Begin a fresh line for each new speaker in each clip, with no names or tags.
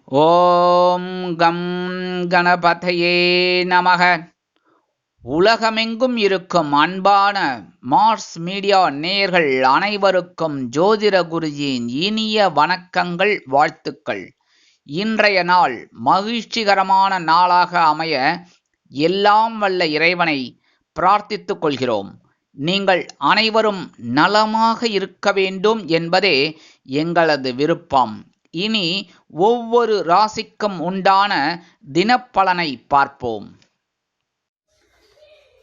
ஓம் come கணபதையே நமக. உலகமெங்கும் இருக்கும் அன்பான மார்ஸ் மீடியா நேயர்கள் அனைவருக்கும் ஜோதிட குருஜியின் இனிய வணக்கங்கள், வாழ்த்துக்கள். இன்றைய நாள் மகிழ்ச்சிகரமான நாளாக அமைய எல்லாம் வல்ல இறைவனை பிரார்த்தித்துக் கொள்கிறோம். நீங்கள் அனைவரும் நலமாக இருக்க வேண்டும் என்பதே எங்களது விருப்பம். இனி ஒவ்வொரு ராசிக்கும் உண்டான தினப்பலனை பார்ப்போம்.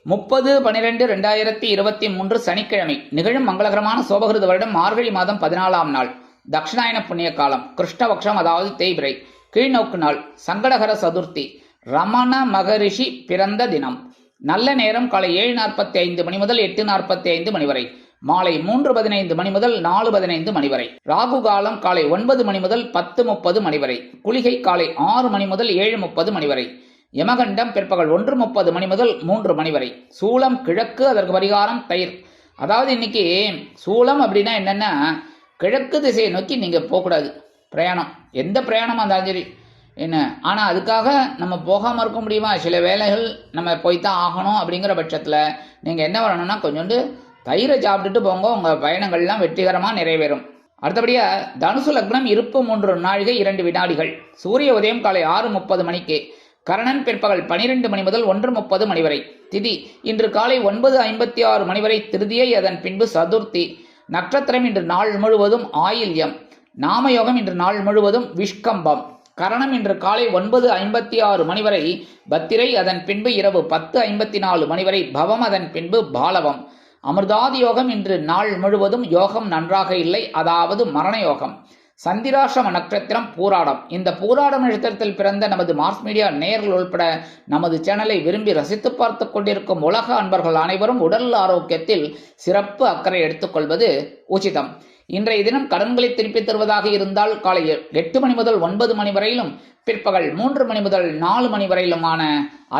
30/12/2023 சனிக்கிழமை நிகழும் மங்களகரமான சோபகிருத வருடம் மார்கழி மாதம் 14ஆம் நாள், தட்சிணாயன புண்ணிய காலம், கிருஷ்ணபக்ஷம், அதாவது தேய்பிரை, கீழ்நோக்கு நாள், சங்கடகர சதுர்த்தி, ரமண மகரிஷி பிறந்த தினம். நல்ல நேரம் காலை 7:45 மணி முதல் 8:45 மணி வரை, மாலை 3:15 மணி முதல் 4:15 மணி வரை. ராகு காலம் காலை 9 மணி முதல் 10:30 மணி வரை. குளிகை காலை 6 மணி முதல் 7:30 மணி வரை. யமகண்டம் பிற்பகல் 1:30 மணி முதல் 3 மணி வரை. சூலம் கிழக்கு, அதற்கு பரிகாரம் தயிர். அதாவது இன்னைக்கு சூலம் அப்படின்னா என்னன்னா, கிழக்கு திசையை நோக்கி நீங்க போகக்கூடாது. பிரயாணம், எந்த பிரயாணமா இருந்தாலும் சரி என்ன, ஆனால் அதுக்காக நம்ம போகாமல் இருக்க முடியுமா? சில வேலைகள் நம்ம போய்த்தான் ஆகணும். அப்படிங்கிற பட்சத்தில் நீங்கள் என்ன பண்ணணும்னா, கொஞ்சோண்டு தயிரை சாப்பிட்டுட்டு போங்க, உங்கள் பயணங்கள்லாம் வெற்றிகரமாக நிறைவேறும். அடுத்தபடியாக தனுசு லக்னம், இருப்பு 3 நாழிகை 2 வினாடிகள். சூரிய உதயம் காலை 6:30 மணிக்கு. கரணன் பிற்பகல் 12 மணி முதல் 1:30 மணி வரை. திதி இன்று காலை 9:56 மணி வரை திருதியை, அதன் பின்பு சதுர்த்தி. நட்சத்திரம் இன்று நாள் முழுவதும் ஆயில்யம். நாமயோகம் இன்று நாள் முழுவதும் விஷ்கம்பம். கரணம் இன்று காலை 9:56 மணி வரை பத்திரை, அதன் பின்பு இரவு 10:54 மணி வரை பவம், அதன் பின்பு பாலவம். அமிர்தாதி யோகம் இன்று நாள் முழுவதும் யோகம் நன்றாக இல்லை, அதாவது மரண யோகம். சந்திராசிரம நட்சத்திரம் பூராடம். இந்த பூராடம் நட்சத்திரத்தில் பிறந்த நமது மார்ஸ் மீடியா நேயர்கள் உள்பட நமது சேனலை விரும்பி ரசித்து பார்த்து கொண்டிருக்கும் உலக அன்பர்கள் அனைவரும் உடல் ஆரோக்கியத்தில் சிறப்பு அக்கறை எடுத்துக்கொள்வது உச்சிதம். இன்றைய தினம் கடன்களை திருப்பி தருவதாக இருந்தால் காலை 8 மணி முதல் 9 மணி வரையிலும், பிற்பகல் 3 மணி முதல் 4 மணி வரையிலுமான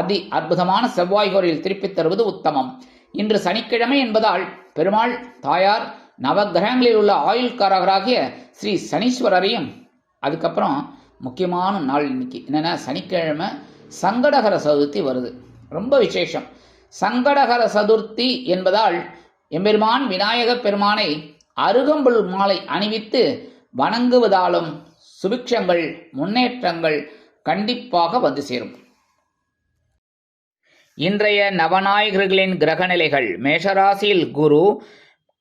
அதி அற்புதமான செவ்வாய்கோரில் திருப்பித் தருவது உத்தமம். இன்று சனிக்கிழமை என்பதால் பெருமாள், தாயார், நவகிரகங்களில் உள்ள ஆயுள்காரகராகிய ஸ்ரீ சனீஸ்வரரையும், அதுக்கப்புறம் முக்கியமான நாள் இன்னைக்கு என்னன்னா, சனிக்கிழமை சங்கடகர சதுர்த்தி வருது. ரொம்ப விசேஷம். சங்கடகர சதுர்த்தி என்பதால் எம்பெருமான் விநாயக பெருமானை அருகம்புல் மாலை அணிவித்து வணங்குவதாலும் சுபிக்ஷங்கள், முன்னேற்றங்கள் கண்டிப்பாக வந்து சேரும். இன்றைய நவநாயகர்களின் கிரகநிலைகள்: மேஷராசியில் குரு,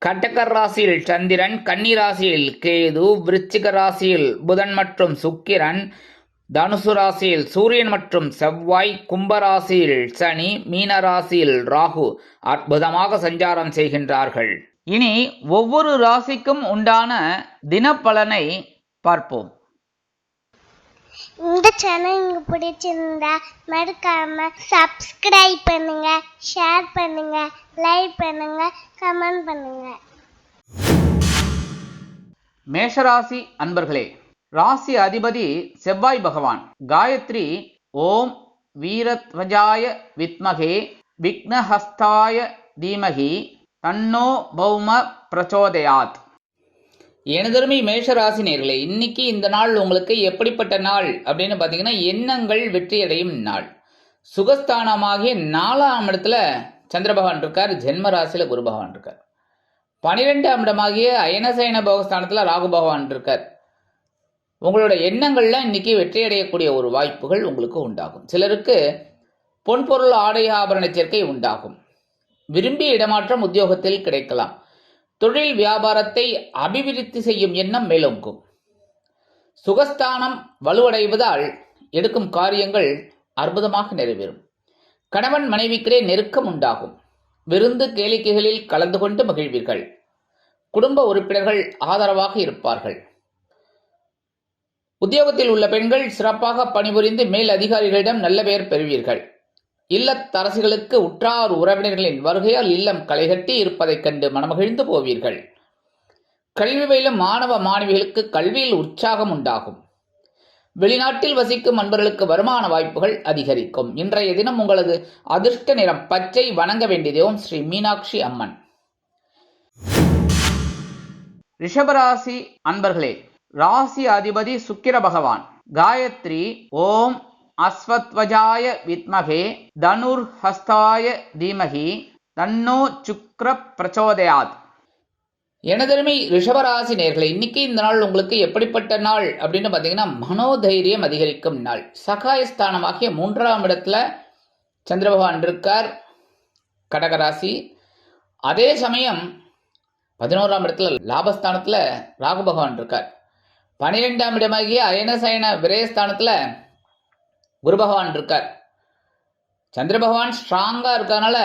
கடக ராசியில் சந்திரன், கன்னி ராசியில் கேது, விருச்சிக ராசியில் புதன் மற்றும் சுக்கிரன், தனுசு ராசியில் சூரியன் மற்றும் செவ்வாய், கும்பராசியில் சனி, மீன ராசியில் ராகு அற்புதமாக சஞ்சாரம் செய்கின்றார்கள். இனி ஒவ்வொரு ராசிக்கும் உண்டான தினப்பலனை பார்ப்போம்.
இந்த சேனல் உங்களுக்கு பிடிச்சிருந்தா மறக்காம சப்ஸ்கிரைப் பண்ணுங்க, ஷேர் பண்ணுங்க, லைக் பண்ணுங்க, கமெண்ட் பண்ணுங்க.
மேஷராசி அன்பர்களே, ராசி அதிபதி செவ்வாய் பகவான். காயத்ரி ஓம் வீரத்வஜாய வித்மகே விக்னஹஸ்தாய தீமகி தன்னோ பௌம பிரச்சோதயாத். எனதருமை மேஷராசினியர்களே, இன்னைக்கு இந்த நாள் உங்களுக்கு எப்படிப்பட்ட நாள் அப்படின்னு பார்த்தீங்கன்னா, எண்ணங்கள் வெற்றியடையும் நாள். சுகஸ்தானமாகிய 4ஆம் இடத்துல சந்திர பகவான் இருக்கார், ஜென்ம ராசியில் குரு பகவான் இருக்கார். 12ஆம் இடமாகிய அயனசயன போகஸ்தானத்தில் ராகு பகவான் இருக்கார். உங்களோட எண்ணங்கள்லாம் இன்னைக்கு வெற்றியடையக்கூடிய ஒரு வாய்ப்புகள் உங்களுக்கு உண்டாகும். சிலருக்கு பொன்பொருள் ஆடை ஆபரண சேர்க்கை உண்டாகும். விரும்பிய இடமாற்றம் உத்தியோகத்தில் கிடைக்கலாம். தொழில் வியாபாரத்தை அபிவிருத்தி செய்யும் எண்ணம் மேலோங்கும். சுகஸ்தானம் வலுவடைவதால் எடுக்கும் காரியங்கள் அற்புதமாக நிறைவேறும். கணவன் மனைவிக்கிடையே நெருக்கம் உண்டாகும். விருந்து கேளிக்கைகளில் கலந்து கொண்டு மகிழ்வீர்கள். குடும்ப உறுப்பினர்கள் ஆதரவாக இருப்பார்கள். உத்தியோகத்தில் உள்ள பெண்கள் சிறப்பாக பணிபுரிந்து மேல் அதிகாரிகளிடம் நல்ல பெயர் பெறுவீர்கள். இல்லத்தரசிகளுக்கு உற்றார் உறவினர்களின் வருகையால் இல்லம் களைகட்டி இருப்பதைக் கண்டு மனமகிழ்ந்து போவீர்கள். கல்வி பயிலும் மாணவ மாணவிகளுக்கு கல்வியில் உற்சாகம் உண்டாகும். வெளிநாட்டில் வசிக்கும் அன்பர்களுக்கு வருமான வாய்ப்புகள் அதிகரிக்கும். இன்றைய தினம் உங்களது அதிர்ஷ்ட நிறம் பச்சை. வணங்க வேண்டியது ஓம் ஸ்ரீ மீனாட்சி அம்மன். ரிஷபராசி அன்பர்களே, ராசி அதிபதி சுக்கிர பகவான். காயத்ரி ஓம் அஸ்வத்வஜாய வித்மகே தனுர்ஹஸ்தாய தீமகி தன்னோ சுக்ர பிரச்சோதயாத். எனதருமை ரிஷபராசி நேயர்களே, இன்னைக்கு இந்த நாள் உங்களுக்கு எப்படிப்பட்ட நாள் அப்படின்னு பார்த்தீங்கன்னா, மனோதைரியம் அதிகரிக்கும் நாள். சகாயஸ்தானமாகிய 3ஆம் இடத்துல சந்திர பகவான் இருக்கார், கடகராசி. அதே சமயம் 11ஆம் இடத்துல லாபஸ்தானத்தில் ராகு பகவான் இருக்கார். 12ஆம் இடமாகிய அயனசயன விரயஸ்தானத்தில் குரு பகவான் இருக்கார். சந்திர பகவான் ஸ்ட்ராங்காக இருக்கறனால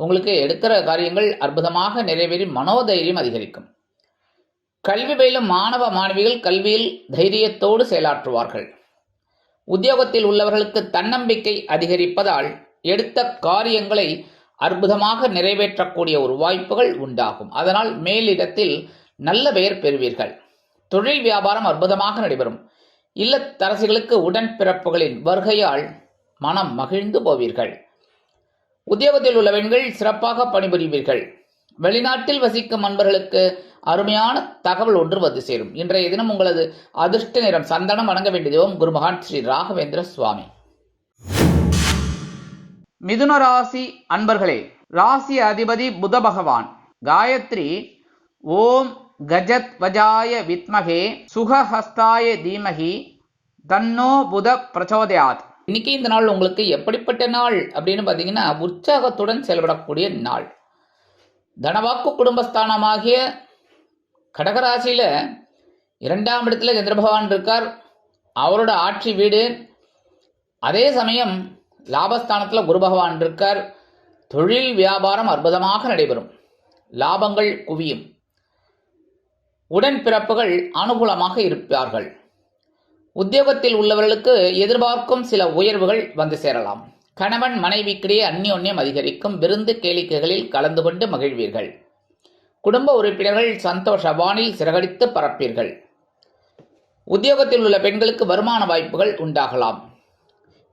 உங்களுக்கு எடுக்கிற காரியங்கள் அற்புதமாக நிறைவேறி மனோதைரியம் அதிகரிக்கும். கல்வி பயிலும் மாணவ மாணவிகள் கல்வியில் தைரியத்தோடு செயலாற்றுவார்கள். உத்தியோகத்தில் உள்ளவர்களுக்கு தன்னம்பிக்கை அதிகரிப்பதால் எடுத்த காரியங்களை அற்புதமாக நிறைவேற்றக்கூடிய ஒரு வாய்ப்புகள் உண்டாகும். அதனால் மேலிடத்தில் நல்ல பெயர் பெறுவீர்கள். தொழில் வியாபாரம் அற்புதமாக நடைபெறும். இல்லத்தரசிகளுக்கு உடன்பிறப்புகளின் வருகையால் மனம் மகிழ்ந்து போவீர்கள். உத்தியோகத்தில் உள்ள பெண்கள் சிறப்பாக பணிபுரிவீர்கள். வெளிநாட்டில் வசிக்கும் நண்பர்களுக்கு அருமையான தகவல் ஒன்று வந்து சேரும். இன்றைய தினம் உங்களது அதிர்ஷ்ட நிறம் சந்தனம். வணங்க வேண்டியதும் குருமகான் ஸ்ரீ ராகவேந்திர சுவாமி. மிதுன ராசி அன்பர்களே, ராசி அதிபதி புத பகவான். காயத்ரி ஓம் கஜத்வஜாய வித்மகே சுகஹஸ்தாய தீமகி தன்னோ புத பிரச்சோதயாத். இன்னைக்கு இந்த நாள் உங்களுக்கு எப்படிப்பட்ட நாள் அப்படின்னு பார்த்தீங்கன்னா, உற்சாகத்துடன் செயல்படக்கூடிய நாள். தனவாக்கு குடும்பஸ்தானமாகிய கடகராசியில் 2ஆம் இடத்துல சந்திர பகவான் இருக்கார், அவரோட ஆட்சி வீடு. அதே சமயம் லாபஸ்தானத்தில் குரு பகவான் இருக்கார். தொழில் வியாபாரம் அற்புதமாக நடைபெறும். லாபங்கள் குவியும். உடன்பிறப்புகள் அனுகூலமாக இருப்பார்கள். உத்தியோகத்தில் உள்ளவர்களுக்கு எதிர்பார்க்கும் சில உயர்வுகள் வந்து சேரலாம். கணவன் மனைவிக்கிடையே அந்யோன்யம் அதிகரிக்கும். விருந்து கேளிக்கைகளில் கலந்து கொண்டு மகிழ்வீர்கள். குடும்ப உறுப்பினர்கள் சந்தோஷ வானில் சிறகடித்து பறப்பீர்கள். உத்தியோகத்தில் உள்ள பெண்களுக்கு வருமான வாய்ப்புகள் உண்டாகலாம்.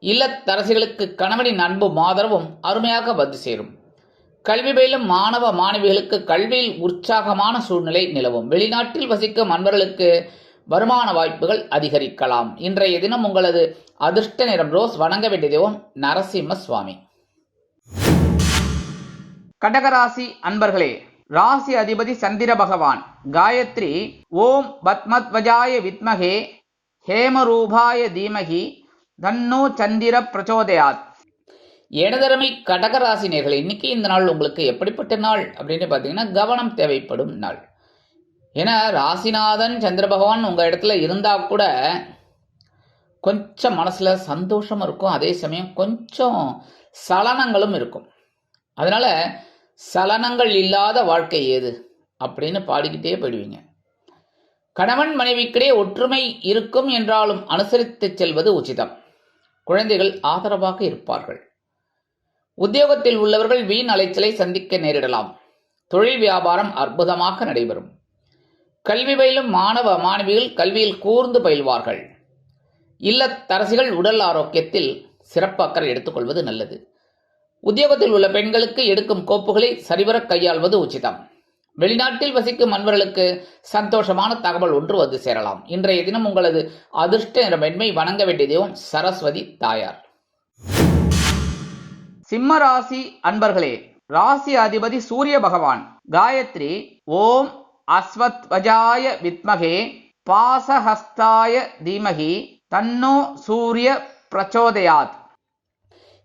இல்லத்தரசிகளுக்கு கணவனின் அன்பும் ஆதரவும் அருமையாக வந்து சேரும். கல்வி பயிலும் மாணவ மாணவிகளுக்கு கல்வியில் உற்சாகமான சூழ்நிலை நிலவும். வெளிநாட்டில் வசிக்கும் நண்பர்களுக்கு வருமான வாய்ப்புகள் அதிகரிக்கலாம். இன்றைய தினம் உங்களது அதிர்ஷ்ட நிறம் ரோஸ். வணங்க வேண்டிய தெய்வம் நரசிம்ம சுவாமி. கடகராசி அன்பர்களே, ராசி அதிபதி சந்திர பகவான். காயத்ரி ஓம் பத்மத்வஜாய வித்மகே ஹேமரூபாய தீமகி தன்னோ சந்திர பிரச்சோதயாத். எனதருமை கடகராசி நேயர்களே, இன்னைக்கு இந்த நாள் உங்களுக்கு எப்படிப்பட்ட நாள் அப்படின்னு பார்த்தீங்கன்னா, கவனம் தேவைப்படும் நாள். ஏன்னா ராசிநாதன் சந்திர பகவான் உங்கள் இடத்துல இருந்தால் கூட கொஞ்சம் மனசில் சந்தோஷம் இருக்கும். அதே சமயம் கொஞ்சம் சலனங்களும் இருக்கும். அதனால் சலனங்கள் இல்லாத வாழ்க்கை ஏது அப்படின்னு பாடிக்கிட்டே போயிடுவீங்க. கணவன் மனைவிக்கிடையே ஒற்றுமை இருக்கும் என்றாலும் அனுசரித்து செல்வது உச்சிதம். குழந்தைகள் ஆதரவாக இருப்பார்கள். உத்தியோகத்தில் உள்ளவர்கள் வீண் அலைச்சலை சந்திக்க நேரிடலாம். தொழில் வியாபாரம் அற்புதமாக நடைபெறும். கல்வி பயிலும் மாணவ மாணவிகள் கல்வியில் கூர்ந்து பயில்வார்கள். இல்லத்தரசிகள் உடல் ஆரோக்கியத்தில் சிறப்பு அக்கறை எடுத்துக்கொள்வது நல்லது. உத்தியோகத்தில் உள்ள பெண்களுக்கு எடுக்கும் கோப்புகளை சரிவர கையாள்வது உச்சிதம். வெளிநாட்டில் வசிக்கும் நண்பர்களுக்கு சந்தோஷமான தகவல் ஒன்று வந்து சேரலாம். இன்றைய தினம் உங்களது அதிர்ஷ்ட நிறமென்மை. வணங்க வேண்டிய தெய்வம் சரஸ்வதி தாயார். சிம்ம ராசி அன்பர்களே, ராசி அதிபதி சூரிய பகவான். காயத்ரி ஓம் அஸ்வத்வஜாய வித்மகே பாசஹஸ்தாய தீமகி தன்னோ சூரிய பிரச்சோதயாத்.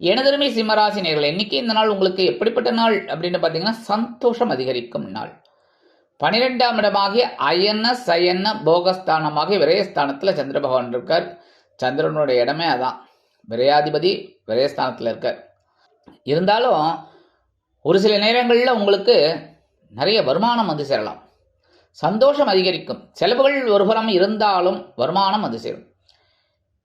எனதருமை சிம்மராசி நேயர்களே, இன்னைக்கு இந்த நாள் உங்களுக்கு எப்படிப்பட்ட நாள் அப்படின்னு பார்த்தீங்கன்னா, சந்தோஷம் அதிகரிக்கும் நாள். 12ஆம் இடமாகிய அயன சயன போகஸ்தானமாகிய விரயஸ்தானத்தில் சந்திர பகவான் இருக்கார். சந்திரனுடைய இடமே அதான், விரயாதிபதி விரயஸ்தானத்தில் இருக்கார். இருந்தாலும் ஒரு சில நேரங்களில் உங்களுக்கு நிறைய வருமானம் வந்து சேரலாம். சந்தோஷம் அதிகரிக்கும். செலவுகள் ஒருபுறம் இருந்தாலும் வருமானம் வந்து சேரும்.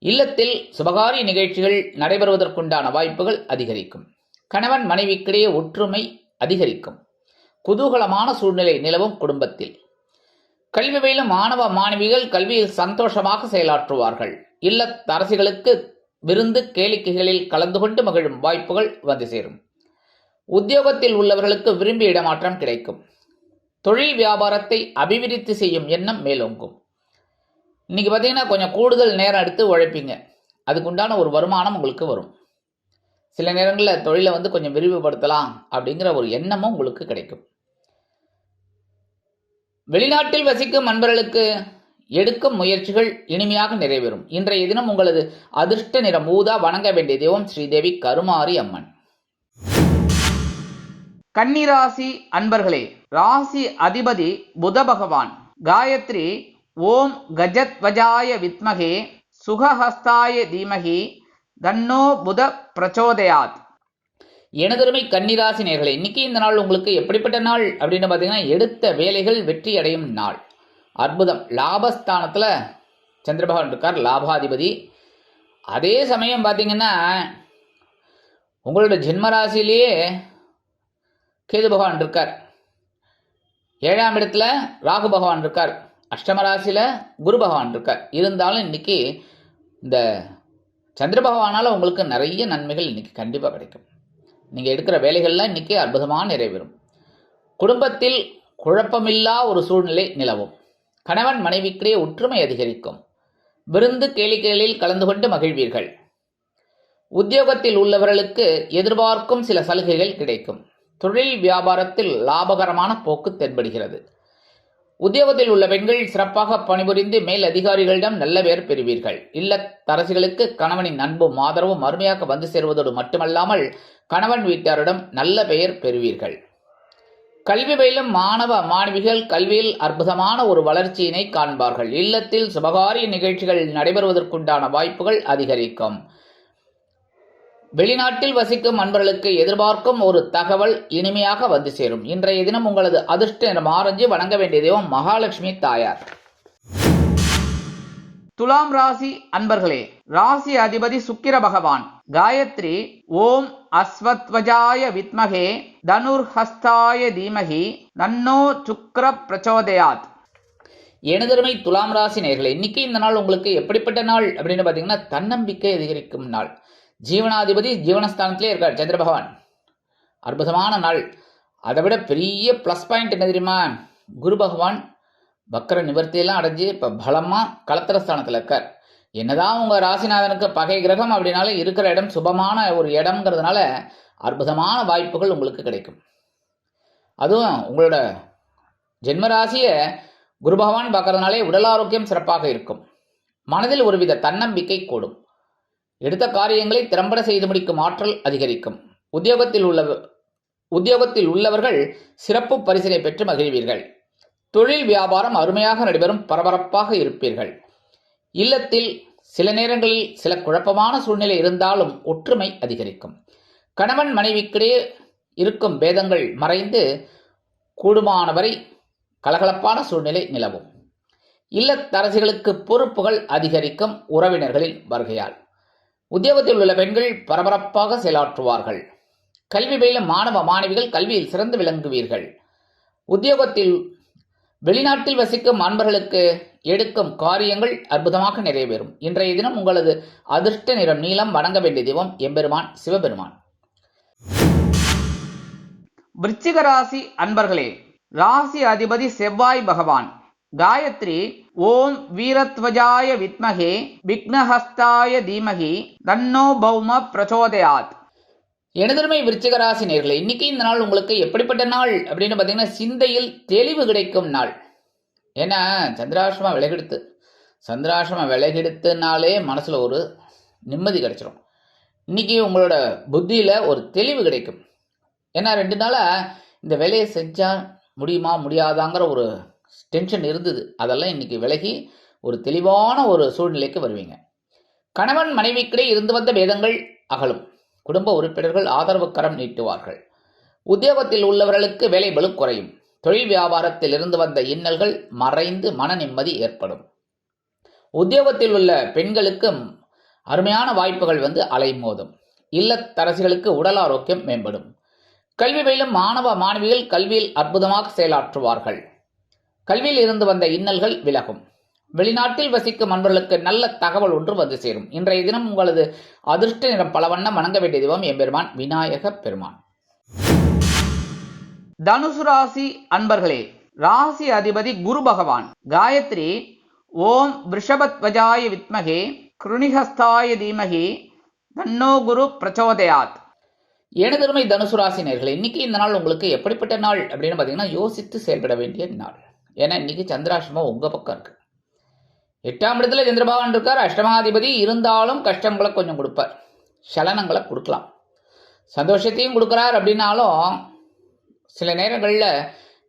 இல்லத்தில் சுபகாரிய நிகழ்ச்சிகள் நடைபெறுவதற்குண்டான வாய்ப்புகள் அதிகரிக்கும். கணவன் மனைவிக்கிடையே ஒற்றுமை அதிகரிக்கும். குதூகலமான சூழ்நிலை நிலவும் குடும்பத்தில். கல்வி பயிலும் மாணவ மாணவிகள் கல்வியில் சந்தோஷமாக செயலாற்றுவார்கள். இல்லத்தரசிகளுக்கு விருந்து கேளிக்கைகளில் கலந்து கொண்டு மகிழும் வாய்ப்புகள் வந்து சேரும். உத்தியோகத்தில் உள்ளவர்களுக்கு விரும்பிய இடமாற்றம் கிடைக்கும். தொழில் வியாபாரத்தை அபிவிருத்தி செய்யும் எண்ணம் மேலோங்கும். இன்னைக்கு பார்த்தீங்கன்னா கொஞ்சம் கூடுதல் நேரம் எடுத்து உழைப்பீங்க. அதுக்குண்டான ஒரு வருமானம் உங்களுக்கு வரும். சில நேரங்களில் தொழிலை கொஞ்சம் விரிவுபடுத்தலாம் அப்படிங்கிற ஒரு எண்ணமும் உங்களுக்கு கிடைக்கும். வெளிநாட்டில் வசிக்கும் நண்பர்களுக்கு எடுக்கும் முயற்சிகள் இனிமையாக நிறைவேறும். இன்றைய தினம் உங்களது அதிர்ஷ்ட நிறம் ஊதா. வணங்க வேண்டிய தெய்வம் ஸ்ரீதேவி கருமாரி அம்மன். கன்னிராசி அன்பர்களே, ராசி அதிபதி புத பகவான். காயத்ரி ஓம் கஜத்வஜாய வித்மகே சுகஹஸ்தாய தீமகி தன்னோ புத பிரச்சோதயாத். எனதருமை கன்னிராசி நேயர்களே, இன்னைக்கு இந்த நாள் உங்களுக்கு எப்படிப்பட்ட நாள் அப்படின்னு பார்த்தீங்கன்னா, எடுத்த வேலைகள் வெற்றி அடையும் நாள். அற்புதம். லாபஸ்தானத்தில் சந்திர பகவான் இருக்கார், லாபாதிபதி. அதே சமயம் பார்த்தீங்கன்னா உங்களோட ஜென்மராசிலேயே கேது பகவான் இருக்கார். 7ஆம் இடத்துல ராகு பகவான் இருக்கார். அஷ்டம ராசியில் குரு பகவான் இருக்கார். இருந்தாலும் இன்னைக்கு இந்த சந்திர பகவானால் உங்களுக்கு நிறைய நன்மைகள் இன்னைக்கு கண்டிப்பாக கிடைக்கும். நீங்கள் எடுக்கிற வேலைகள்லாம் இன்னைக்கு அற்புதமாக நிறைவேறும். குடும்பத்தில் குழப்பமில்லா ஒரு சூழ்நிலை நிலவும். கணவன் மனைவிக்கிடையே ஒற்றுமை அதிகரிக்கும். விருந்து கேளிக்கைகளில் கலந்து கொண்டு மகிழ்வீர்கள். உத்தியோகத்தில் உள்ளவர்களுக்கு எதிர்பார்க்கும் சில சலுகைகள் கிடைக்கும். தொழில் வியாபாரத்தில் லாபகரமான போக்கு தென்படுகிறது. உத்தியோகத்தில் உள்ள பெண்கள் சிறப்பாக பணிபுரிந்து மேல் அதிகாரிகளிடம் நல்ல பெயர் பெறுவீர்கள். இல்லத்தரசிகளுக்கு கணவனின் அன்பும் ஆதரவும் அருமையாக வந்து சேருவதோடு மட்டுமல்லாமல் கணவன் வீட்டாரிடம் நல்ல பெயர் பெறுவீர்கள். கல்வி பயிலும் மாணவ மாணவிகள் கல்வியில் அற்புதமான ஒரு வளர்ச்சியினை காண்பார்கள். இல்லத்தில் சுபகாரிய நிகழ்ச்சிகள் நடைபெறுவதற்குண்டான வாய்ப்புகள் அதிகரிக்கும். வெளிநாட்டில் வசிக்கும் நண்பர்களுக்கு எதிர்பார்க்கும் ஒரு தகவல் இனிமையாக வந்து சேரும். இன்றைய தினம் உங்களது அதிர்ஷ்ட நிறம் ஆரஞ்சு. வணங்க வேண்டிய தெய்வம் மகாலட்சுமி தாயார். துலாம் ராசி அன்பர்களே, ராசி அதிபதி சுக்கிர பகவான். காயத்ரி ஓம் அஸ்வத்வஜாய வித்மகே தனுர்ஹஸ்தாய தீமகி தன்னோ சுக்கிர பிரச்சோதயாத். எனதருமை துலாம் ராசி நேயர்களே, இன்னைக்கு இந்த நாள் உங்களுக்கு எப்படிப்பட்ட நாள் அப்படின்னு பார்த்தீங்கன்னா, தன்னம்பிக்கை அதிகரிக்கும் நாள். ஜீவனாதிபதி ஜீவனஸ்தானத்திலே இருக்கார் சந்திர பகவான். அற்புதமான நாள். அதை விட பெரிய ப்ளஸ் பாயிண்ட் என்ன தெரியுமா? குரு பகவான் வக்கர நிவர்த்தியெல்லாம் அடைஞ்சு இப்போ பலமாக கலத்திரஸ்தானத்தில் இருக்கார். என்னதான் உங்கள் ராசிநாதனுக்கு பகை கிரகம் அப்படின்னாலும் இருக்கிற இடம் சுபமான ஒரு இடம்ங்கிறதுனால அற்புதமான வாய்ப்புகள் உங்களுக்கு கிடைக்கும். அதுவும் உங்களோட ஜென்மராசியை குரு பகவான் பார்க்கறதுனாலே உடல் ஆரோக்கியம் சிறப்பாக இருக்கும். மனதில் ஒருவித தன்னம்பிக்கை கூடும். எடுத்த காரியங்களை திறம்பட செய்து முடிக்கும் ஆற்றல் அதிகரிக்கும். உத்தியோகத்தில் உள்ளவர்கள் சிறப்பு பரிசினை பெற்று மகிழ்வீர்கள். தொழில் வியாபாரம் அருமையாக நடைபெறும். பரபரப்பாக இருப்பீர்கள். இல்லத்தில் சில நேரங்களில் சில குழப்பமான சூழ்நிலை இருந்தாலும் ஒற்றுமை அதிகரிக்கும். கணவன் மனைவிக்கிடையே இருக்கும் பேதங்கள் மறைந்து கூடுமானவரை கலகலப்பான சூழ்நிலை நிலவும். இல்லத்தரசிகளுக்கு பொறுப்புகள் அதிகரிக்கும் உறவினர்களின் வருகையால். உத்தியோகத்தில் உள்ள பெண்கள் பரபரப்பாக செயலாற்றுவார்கள். கல்வி பயிலும் மாணவ மாணவிகள் கல்வியில் சிறந்து விளங்குவீர்கள். உத்தியோகத்தில் வெளிநாட்டில் வசிக்கும் அன்பர்களுக்கு எடுக்கும் காரியங்கள் அற்புதமாக நிறைவேறும். இன்றைய தினம் உங்களது அதிர்ஷ்ட நிறம் நீலம். வணங்க வேண்டிய தெய்வம் எம்பெருமான் சிவபெருமான். விருச்சிக ராசி அன்பர்களே, ராசி அதிபதி செவ்வாய் பகவான். காயத்ரி ஓம் வீரத்வஜாய வித்மகே விக்னஹஸ்தாய தீமகி தன்னோ பௌம பிரச்சோதயாத். எனதருமை விருச்சிக ராசி நேயர்களே, இன்னைக்கு இந்த நாள் உங்களுக்கு எப்படிப்பட்ட நாள் அப்படின்னு பார்த்தீங்கன்னா, சிந்தையில் தெளிவு கிடைக்கும் நாள். ஏன்னா சந்திராசிரமம் விலகெடுத்துனாலே மனசுல ஒரு நிம்மதி கிடைச்சிடும். இன்னைக்கு உங்களோட புத்தியில ஒரு தெளிவு கிடைக்கும். ஏன்னா 2 நாளா இந்த வேலையை செஞ்சா முடியுமா முடியாதாங்கிற ஒரு டென்ஷன் இருந்தது. அதெல்லாம் இன்னைக்கு விலகி ஒரு தெளிவான ஒரு சூழ்நிலைக்கு வருவீங்க. கணவன் மனைவிக்கிடையே இருந்து வந்த பேதங்கள் அகலும். குடும்ப உறுப்பினர்கள் ஆதரவு கரம் நீட்டுவார்கள். உத்தியோகத்தில் உள்ளவர்களுக்கு வேலை பளு குறையும். தொழில் வியாபாரத்தில் இருந்து வந்த இன்னல்கள் மறைந்து மன நிம்மதி ஏற்படும். உத்தியோகத்தில் உள்ள பெண்களுக்கு அருமையான வாய்ப்புகள் அலைமோதும். இல்லத்தரசிகளுக்கு உடல் ஆரோக்கியம் மேம்படும். கல்வி பயிலும் மாணவ மாணவிகள் கல்வியில் அற்புதமாக செயலாற்றுவார்கள். கல்வியில் இருந்து வந்த இன்னல்கள் விலகும். வெளிநாட்டில் வசிக்கும் நண்பர்களுக்கு நல்ல தகவல் ஒன்று வந்து சேரும். இன்றைய தினம் உங்களது அதிர்ஷ்ட நிறம் பலவண்ணம். வணங்க வேண்டிய தெய்வம் எம்பெருமான் விநாயக பெருமான். தனுசு ராசி அன்பர்களே, ராசி அதிபதி குரு பகவான். காயத்ரி ஓம் விருஷபத்வஜாய வித்மகே கிருணிஹஸ்தாய தீமகி தன்னோ குரு பிரச்சோதயாத். எனதருமை தனுசு ராசி நேயர்களே, இன்னைக்கு இந்த நாள் உங்களுக்கு எப்படிப்பட்ட நாள் அப்படின்னு பார்த்தீங்கன்னா யோசித்து செயல்பட வேண்டிய நாள். ஏன்னா இன்னைக்கு சந்திராஷ்டமம் உங்க பக்கம் இருக்கு. 8ஆம் இடத்துல சந்திரபகவான் இருக்கார், அஷ்டமாதிபதி. இருந்தாலும் கஷ்டங்களை கொஞ்சம் கொடுப்பார், சலனங்களை கொடுக்கலாம். சந்தோஷத்தையும் கொடுக்குறார் அப்படின்னாலும் சில நேரங்களில்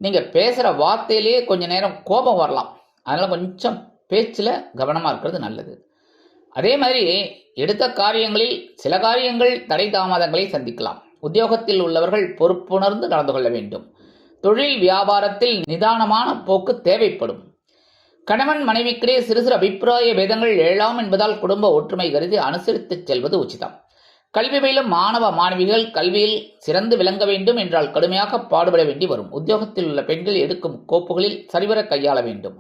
நீங்கள் பேசுகிற வார்த்தையிலேயே கொஞ்சம் நேரம் கோபம் வரலாம். அதனால் கொஞ்சம் பேச்சில் கவனமாக இருக்கிறது நல்லது. அதே மாதிரி எடுத்த காரியங்களில் சில காரியங்கள் தடை தாமதங்களை சந்திக்கலாம். உத்தியோகத்தில் உள்ளவர்கள் பொறுப்புணர்ந்து நடந்து கொள்ள வேண்டும். தொழில் வியாபாரத்தில் நிதானமான போக்கு தேவைப்படும். கணவன் மனைவிக்கிடையே சிறு சிறு அபிப்பிராய பேதங்கள் எழலாம் என்பதால் குடும்ப ஒற்றுமை கருதி அனுசரித்து செல்வது உச்சிதம். கல்வி பயிலும் மாணவ மாணவிகள் கல்வியில் சிறந்து விளங்க வேண்டும் என்றால் கடுமையாக பாடுபட வேண்டி வரும். உத்தியோகத்தில் உள்ள பெண்கள் எடுக்கும் கோப்புகளில் சரிவர கையாள வேண்டும்.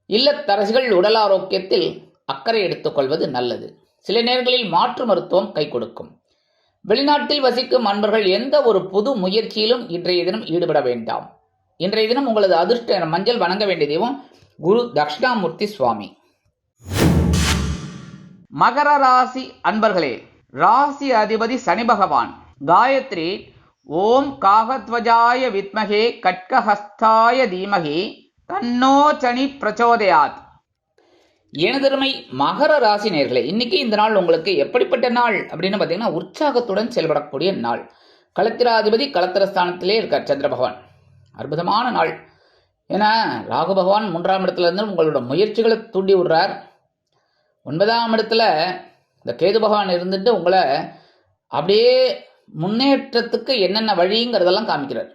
இல்லத்தரசிகள் உடல் ஆரோக்கியத்தில் அக்கறை எடுத்துக்கொள்வது நல்லது. சில நேரங்களில் மாற்று மருத்துவம் கை கொடுக்கும். வெளிநாட்டில் வசிக்கும் அன்பர்கள் எந்த ஒரு புது முயற்சியிலும் இன்றைய தினம் ஈடுபட வேண்டாம். இன்றைய தினம் உங்களது அதிர்ஷ்ட மஞ்சள் வணங்க வேண்டிய தெய்வம் குரு தட்சிணாமூர்த்தி சுவாமி. மகர ராசி அன்பர்களே, ராசி அதிபதி சனி பகவான். காயத்ரி ஓம் காகத்வஜாய வித்மகே கட்கஹஸ்தாய தீமகி தன்னோ சனி பிரச்சோதயாத். எனதருமை மகர ராசி நேயர்களே, இன்னைக்கு இந்த நாள் உங்களுக்கு எப்படிப்பட்ட நாள் அப்படின்னு பார்த்தீங்கன்னா உற்சாகத்துடன் செயல்படக்கூடிய நாள். களத்திராதிபதி களத்திரஸ்தானத்திலே இருக்கார் சந்திர பகவான். அற்புதமான நாள். ஏன்னா ராகு பகவான் 3ஆம் இடத்துல இருந்து உங்களோட முயற்சிகளை தூண்டி விடுறார். 9ஆம் இடத்துல இந்த கேது பகவான் இருந்துட்டு உங்களை அப்படியே முன்னேற்றத்துக்கு என்னென்ன வழிங்கிறதெல்லாம் காமிக்கிறார்.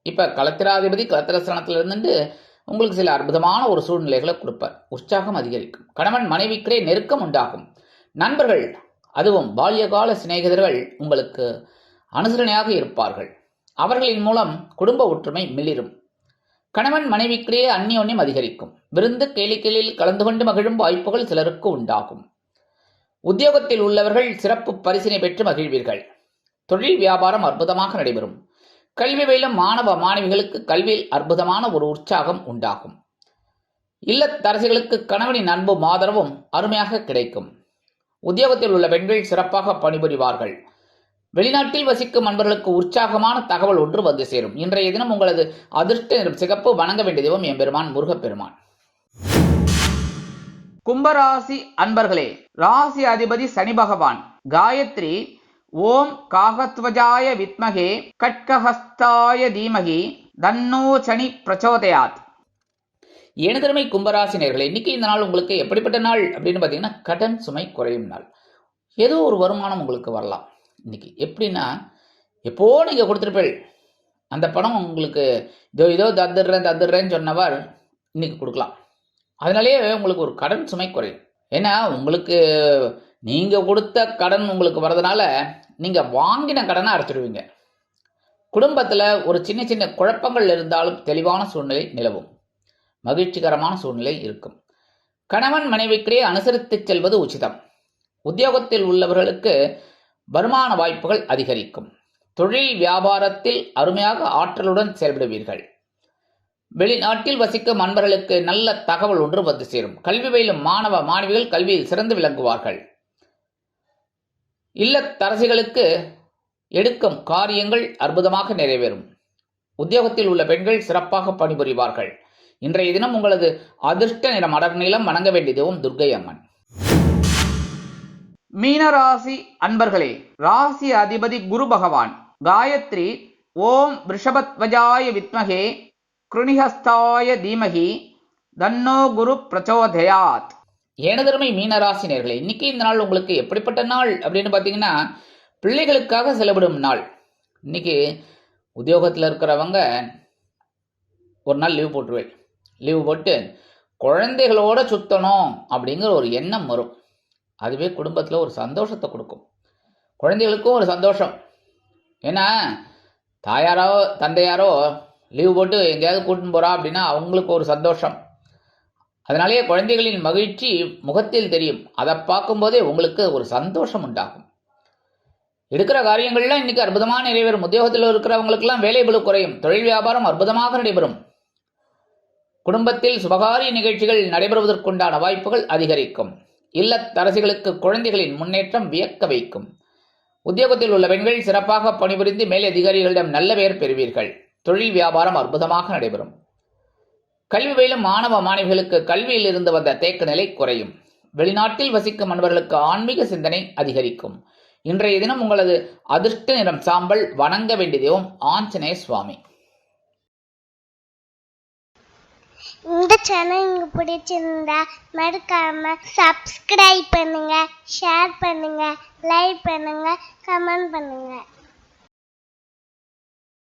இப்போ களத்திராதிபதி களத்திரஸ்தானத்தில் இருந்துட்டு உங்களுக்கு சில அற்புதமான ஒரு சூழ்நிலைகளை கொடுப்பார். உற்சாகம் அதிகரிக்கும். கணவன் மனைவிக்கிடையே நெருக்கம் உண்டாகும். நண்பர்கள், அதுவும் பால்யகால சிநேகிதர்கள் உங்களுக்கு அனுசரணையாக இருப்பார்கள். அவர்களின் மூலம் குடும்ப ஒற்றுமை மிளிரும். கணவன் மனைவிக்கிடையே அந்யோன்யம் அதிகரிக்கும். விருந்து கேளிக்கையில் கலந்து கொண்டு மகிழும் வாய்ப்புகள் சிலருக்கு உண்டாகும். உத்தியோகத்தில் உள்ளவர்கள் சிறப்பு பரிசினை பெற்று மகிழ்வீர்கள். தொழில் வியாபாரம் அற்புதமாக நடைபெறும். கல்வி பயிலும் மாணவ மாணவிகளுக்கு கல்வியில் அற்புதமான ஒரு உற்சாகம் உண்டாகும். இல்லத்தரசிகளுக்கு கணவனின் அன்பும் ஆதரவும் அருமையாக கிடைக்கும். உத்தியோகத்தில் உள்ள பெண்கள் சிறப்பாக பணிபுரிவார்கள். வெளிநாட்டில் வசிக்கும் அன்பர்களுக்கு உற்சாகமான தகவல் ஒன்று வந்து சேரும். இன்றைய தினம் உங்களது அதிர்ஷ்ட நிறம் சிகப்பு. வணங்க வேண்டிய தெய்வம் எம்பெருமான் முருகப்பெருமான். கும்பராசி அன்பர்களே, ராசி அதிபதி சனி பகவான். காயத்ரி ஓம் காகத்வஜாய வித்மகே கட்கஹஸ்தாய தீமகி தன்னோ சனி பிரச்சோதயாத். எனதருமை கும்பராசி நேயர்களே, இன்னைக்கு இந்த நாள் உங்களுக்கு எப்படிப்பட்ட நாள் அப்படின்னு பார்த்தீங்கன்னா கடன் சுமை குறையும் நாள். ஏதோ ஒரு வருமானம் உங்களுக்கு வரலாம். இன்னைக்கு எப்படின்னா, எப்போ நீங்கள் கொடுத்துருப்பீள் அந்த பணம் உங்களுக்கு இதோ தந்துடுறேன்னு சொன்னவர் இன்னைக்கு கொடுக்கலாம். அதனாலேயே உங்களுக்கு ஒரு கடன் சுமை குறையும். ஏன்னா உங்களுக்கு நீங்கள் கொடுத்த கடன் உங்களுக்கு வரதுனால நீங்கள் வாங்கின கடனை அடைச்சிடுவீங்க. குடும்பத்தில் ஒரு சின்ன சின்ன குழப்பங்கள் இருந்தாலும் தெளிவான சூழ்நிலை நிலவும். மகிழ்ச்சிகரமான சூழ்நிலை இருக்கும். கணவன் மனைவிக்கிடையே அனுசரித்து செல்வது உச்சிதம். உத்தியோகத்தில் உள்ளவர்களுக்கு வருமான வாய்ப்புகள் அதிகரிக்கும். தொழில் வியாபாரத்தில் அருமையாக ஆற்றலுடன் செயல்படுவீர்கள். வெளிநாட்டில் வசிக்கும் அன்பர்களுக்கு நல்ல தகவல் ஒன்று வந்து சேரும். கல்வி பயிலும் மாணவ மாணவிகள் கல்வியில் சிறந்து விளங்குவார்கள். இல்லத்தரசிகளுக்கு எடுக்கும் காரியங்கள் அற்புதமாக நிறைவேறும். உத்தியோகத்தில் உள்ள பெண்கள் சிறப்பாக பணிபுரிவார்கள். இன்றைய தினம் உங்களது அதிர்ஷ்ட நிறம் அடர் நீளம். வணங்க வேண்டிய தெய்வம் துர்க்கை அம்மன். மீனராசி அன்பர்களே, ராசி அதிபதி குரு பகவான். காயத்ரி ஓம் விருஷபத்வஜாய வித்மகே கிருணிஹஸ்தாய தீமகி தன்னோ குரு பிரச்சோதயாத். எனதருமை மீனராசி நேயர்களே, இன்னைக்கு இந்த நாள் உங்களுக்கு எப்படிப்பட்ட நாள் அப்படின்னு பார்த்தீங்கன்னா பிள்ளைகளுக்காக செலவிடும் நாள். இன்னைக்கு உத்தியோகத்தில் இருக்கிறவங்க ஒரு நாள் லீவ் போட்டுருவேன். லீவு போட்டு குழந்தைகளோட சுற்றணும் அப்படிங்கிற ஒரு எண்ணம் வரும். அதுவே குடும்பத்தில் ஒரு சந்தோஷத்தை கொடுக்கும். குழந்தைகளுக்கும் ஒரு சந்தோஷம். ஏன்னா தாயாரோ தந்தையாரோ லீவு போட்டு எங்கேயாவது கூட்டின்னு போகிறா அப்படின்னா அவங்களுக்கு ஒரு சந்தோஷம். அதனாலேயே குழந்தைகளின் மகிழ்ச்சி முகத்தில் தெரியும். அதை பார்க்கும்போதே உங்களுக்கு ஒரு சந்தோஷம் உண்டாகும். எடுக்கிற காரியங்கள்லாம் இன்னைக்கு அற்புதமாக நிறைவேறும். உத்தியோகத்தில் இருக்கிறவங்களுக்கெல்லாம் வேலை பளு குறையும். தொழில் வியாபாரம் அற்புதமாக நடைபெறும். குடும்பத்தில் சுபகாரிய நிகழ்ச்சிகள் நடைபெறுவதற்குண்டான வாய்ப்புகள் அதிகரிக்கும். இல்லத்தரசிகளுக்கு குழந்தைகளின் முன்னேற்றம் வியக்க வைக்கும். உத்தியோகத்தில் உள்ள பெண்கள் சிறப்பாக பணிபுரிந்து மேலதிகாரிகளிடம் நல்ல பெயர் பெறுவீர்கள். தொழில் வியாபாரம் அற்புதமாக நடைபெறும். கல்வி பயிலும் மாணவ மாணவிகளுக்கு கல்வியில் இருந்து வந்த தேக்க நிலை குறையும். வெளிநாட்டில் வசிக்கும் அன்பர்களுக்கு ஆன்மீக சிந்தனை அதிகரிக்கும். இன்றைய தினம் உங்களது அதிர்ஷ்ட நிறம் சாம்பல். வணங்க வேண்டிய தெய்வம் ஆஞ்சநேய சுவாமி.
இந்த சேனல் உங்களுக்கு பிடிச்சிருந்தா மறக்காம சப்ஸ்கிரைப் பண்ணுங்க, ஷேர் பண்ணுங்க, லைக் பண்ணுங்க, கமெண்ட் பண்ணுங்க.